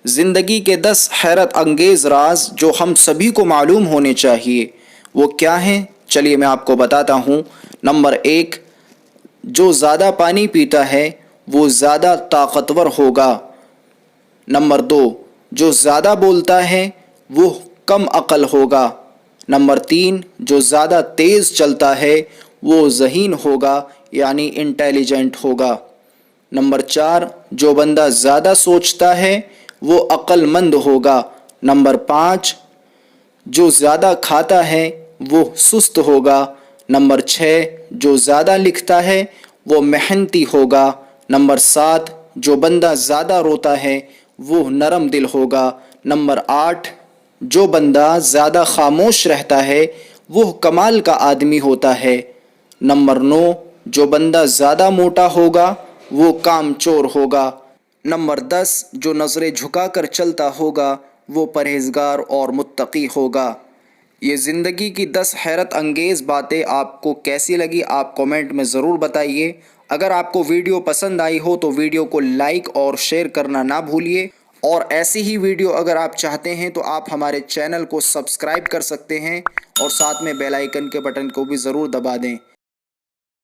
زندگی کے 10 حیرت انگیز راز جو ہم سبھی کو معلوم ہونے چاہیے وہ کیا ہیں؟ چلیے میں آپ کو بتاتا ہوں۔ نمبر 1، جو زیادہ پانی پیتا ہے وہ زیادہ طاقتور ہوگا۔ نمبر 2، جو زیادہ بولتا ہے وہ کم عقل ہوگا۔ نمبر 3، جو زیادہ تیز چلتا ہے وہ ذہین ہوگا یعنی انٹیلیجنٹ ہوگا۔ نمبر 4، جو بندہ زیادہ سوچتا ہے وہ عقل مند ہوگا۔ نمبر 5، جو زیادہ کھاتا ہے وہ سست ہوگا۔ نمبر 6، جو زیادہ لکھتا ہے وہ محنتی ہوگا۔ نمبر 7، جو بندہ زیادہ روتا ہے وہ نرم دل ہوگا۔ نمبر 8، جو بندہ زیادہ خاموش رہتا ہے وہ کمال کا آدمی ہوتا ہے۔ نمبر 9، جو بندہ زیادہ موٹا ہوگا وہ کام چور ہوگا۔ نمبر 10، جو نظریں جھکا کر چلتا ہوگا وہ پرہیزگار اور متقی ہوگا۔ یہ زندگی کی 10 حیرت انگیز باتیں آپ کو کیسی لگی آپ کومنٹ میں ضرور بتائیے۔ اگر آپ کو ویڈیو پسند آئی ہو تو ویڈیو کو لائک اور شیئر کرنا نہ بھولیے، اور ایسی ہی ویڈیو اگر آپ چاہتے ہیں تو آپ ہمارے چینل کو سبسکرائب کر سکتے ہیں اور ساتھ میں بیل آئیکن کے بٹن کو بھی ضرور دبا دیں۔